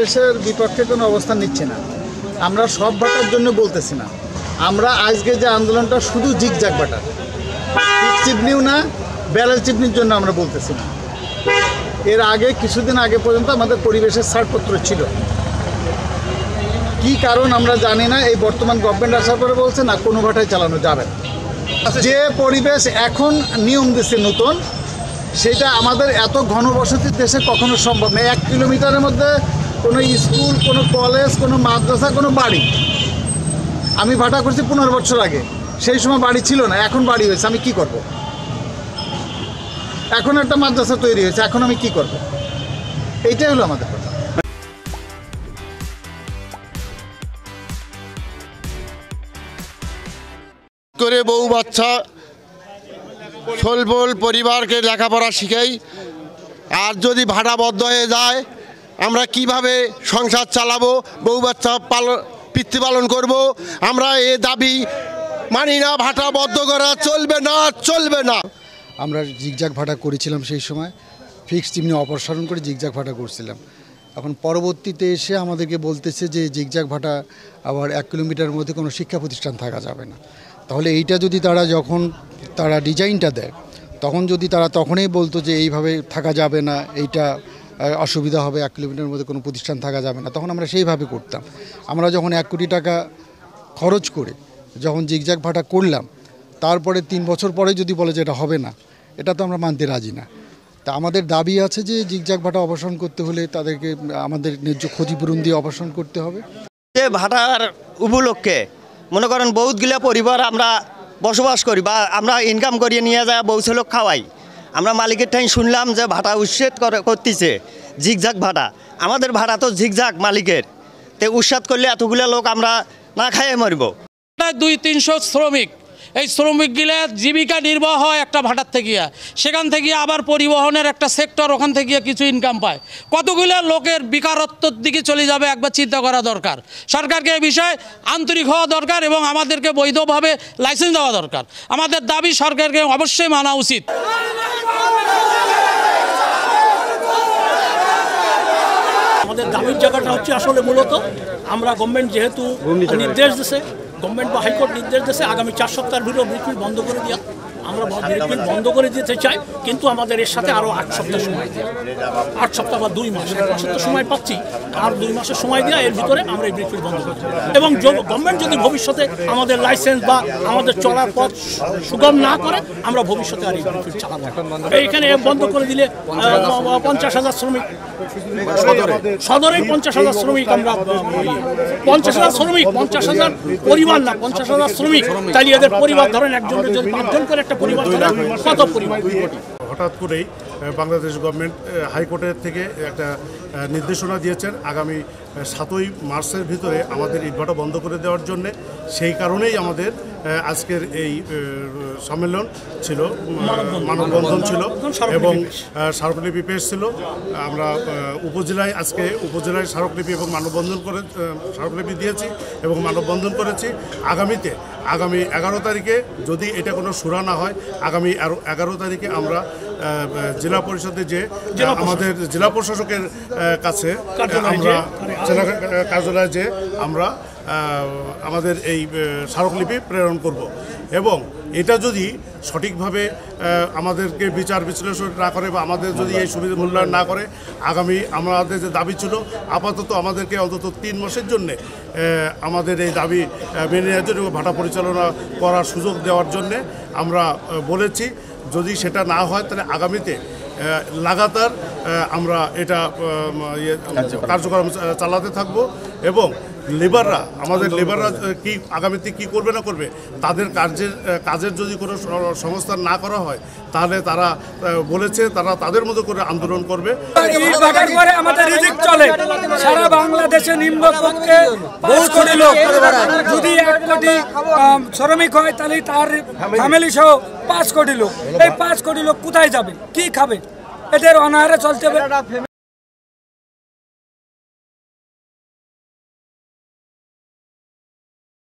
পরিবেশের বিপক্ষে কোনো অবস্থান নিচ্ছে না। আমরা সব ভাটার জন্য বলতেছি না। আমরা আজকে যে আন্দোলনটা শুধু জিগজাগ ভাটা, চিপনিও না, ব্যারেল চিপনির জন্য আমরা বলতেছি না। এর আগে কিছুদিন আগে পর্যন্ত আমাদের পরিবেশের ছাড়পত্র ছিল। কি কারণ আমরা জানি না। এই বর্তমান গভর্নমেন্ট আসার পরে বলছে না, কোনো ভাটায় চালানো যাবে না। যে পরিবেশ এখন নিয়ম দিচ্ছে নতুন, সেটা আমাদের এত ঘনবসতির দেশে কখনো সম্ভব নয়। 1 কিলোমিটারের মধ্যে কোনো স্কুল, কোনো কলেজ, কোনো মাদ্রাসা, কোনো বাড়ি। আমি ভাটা করছি 15 বছর আগে, সেই সময় বাড়ি ছিল না, এখন বাড়ি হয়েছে। আমি কি করব? এখন একটা মাদ্রাসা তৈরি হয়েছে, এখন আমি কি করব? এইটাই হলো আমাদের কথা। করে বউ বাচ্চা সলবল পরিবারকে লেখাপড়া শিখাই, আর যদি ভাড়া বদ্ধ হয়ে যায় আমরা কিভাবে সংসার চালাবো, বউ বাচ্চা পিতৃপালন করব? আমরা এ দাবি মানি না। ভাটা বদ্ধ করা চলবে না, চলবে না। আমরা জিগজাগ ভাটা করেছিলাম, সেই সময় ফিক্সড চিমনি অপসারণ করে জিগজাগ ভাটা করছিলাম। এখন পরবর্তীতে এসে আমাদেরকে বলতেছে যে জিগজাগ ভাটা আবার 1 কিলোমিটারের মধ্যে কোনো শিক্ষা প্রতিষ্ঠান থাকা যাবে না। তাহলে এইটা যদি যখন তারা ডিজাইনটা দেয়, তখন যদি তারা তখনই বলতো যে এইভাবে থাকা যাবে না, এইটা অসুবিধা হবে, 1 কিলোমিটারের মধ্যে কোনো প্রতিষ্ঠান থাকা যাবে না, তখন আমরা সেইভাবে করতাম। আমরা যখন 1 কোটি টাকা খরচ করে যখন জিগজাগ ভাটা করলাম, তারপরে 3 বছর পরে যদি বলে যে এটা হবে না, এটা তো আমরা মানতে রাজি না। তা আমাদের দাবি আছে যে জিগজাগ ভাটা অবসান করতে হলে তাদেরকে আমাদের ন্যায্য ক্ষতিপূরণ দিয়ে অবসান করতে হবে। যে ভাটার উপলক্ষে মনে করেন বহুতগুলা পরিবার আমরা বসবাস করি বা আমরা ইনকাম করিয়ে নিয়ে যায় বউ ছেলে খাওয়াই। আমরা মালিকের ঠাই শুনলাম যে ভাটা উচ্ছেদ করতেছে, জিগজাগ ভাটা। আমাদের ভাড়া তো জিগজাগ মালিকের, তে উচ্ছেদ করলে এতগুলো লোক আমরা না খাইয়ে মরব। 200-300 শ্রমিক, এই শ্রমিকগুলা জীবিকা নির্বাহ হয় একটা ভাটার থেকে, সেখান থেকে আবার পরিবহনের একটা সেক্টর, ওখান থেকে কিছু ইনকাম পায়। কতগুলো লোকের বেকারত্বের দিকে চলে যাবে, একবার চিন্তা করা দরকার। সরকারকে এই বিষয়ে আন্তরিক হওয়া দরকার এবং আমাদেরকে বৈধভাবে লাইসেন্স দেওয়া দরকার। আমাদের দাবি সরকারকে অবশ্যই মানা উচিত। আমাদের দাবির জায়গাটা হচ্ছে আসলে মূলত আমরা গভর্নমেন্ট যেহেতু নির্দেশ দিয়েছে, গভর্নমেন্ট বা হাইকোর্ট নির্দেশ দিয়েছে আগামী 4 সপ্তাহের ভিতরে ব্রিকফিল্ড বন্ধ করে দেওয়া। আমরা ব্রিকফিল্ড বন্ধ করে দিতে চাই, কিন্তু আমাদের এর সাথে আরও 8 সপ্তাহ সময় দেওয়া। 8 সপ্তাহ বা 2 মাস, 1 মাসের তো সময় পাচ্ছি, আর 2 মাসের সময় দেওয়া। এর ভিতরে আমরা এই ব্রিকফিল্ড বন্ধ করি এবং গভর্নমেন্ট যদি ভবিষ্যতে আমাদের লাইসেন্স বা আমাদের চলার পথ সুগম না করে, আমরা ভবিষ্যতে আর এই ব্রিকফিল্ড চালাবো। এইখানে বন্ধ করে দিলে 50,000 শ্রমিক, সদরেই 50,000 শ্রমিক, আমরা 50,000 শ্রমিক, 50,000 পরিবার না, 50,000 শ্রমিক। তাই এদের পরিবার ধরেন একজনের যদি 5 জন করে একটা পরিবার ধরেন, কত পরিবার? হঠাৎ করেই বাংলাদেশ গভর্নমেন্ট হাইকোর্টের থেকে একটা নির্দেশনা দিয়েছেন আগামী 7ই মার্চের ভিতরে আমাদের ইটভাটা বন্ধ করে দেওয়ার জন্যে। সেই কারণেই আমাদের আজকের এই সম্মেলন ছিল, মানববন্ধন ছিল এবং স্মারকলিপি পেশ ছিল। আমরা উপজেলায় আজকে উপজেলায় স্মারকলিপি এবং মানববন্ধন করে স্মারকলিপি দিয়েছি এবং মানববন্ধন করেছি। আগামী 11 তারিখে যদি এটা কোনো সুরা না হয়, আগামী 11 তারিখে আমরা জেলা পরিষদে যে আমাদের জেলা প্রশাসকের কাছে আমরা জেলা কার্যালয়ে যে আমরা আমাদের এই স্মারকলিপি প্রেরণ করব এবং এটা যদি সঠিকভাবে আমাদেরকে বিচার বিশ্লেষণ না করে বা আমাদের যদি এই সুবিধা মূল্যায়ন না করে, আগামী আমাদের যে দাবি ছিল আপাতত আমাদেরকে অন্তত 3 মাসের জন্যে আমাদের এই দাবি মেনে নেওয়ার জন্য ভাটা পরিচালনা করার সুযোগ দেওয়ার জন্যে আমরা বলেছি। যদি সেটা না হয় তাহলে আগামীতে লাগাতার আমরা এটা কার্যক্রম চালাতে থাকব এবং আমাদের লেবাররা কি আগামীতে কি করবে না করবে, তাদের কাজের যদি কোনো সংস্থান না করা হয়, তাহলে তারা বলেছে তারা তাদের মতো করে আন্দোলন করবে। আমাদের রিজিক চলে সারা বাংলাদেশে, নিম্নপক্ষে 5 কোটি লোক, যদি 1 কোটি শ্রমিক হয় তাহলে তার ফ্যামিলি সহ 5 কোটি লোক। এই 5 কোটি লোক কোথায় যাবে, কি খাবে? এদের অনাহারে চলতে হবে।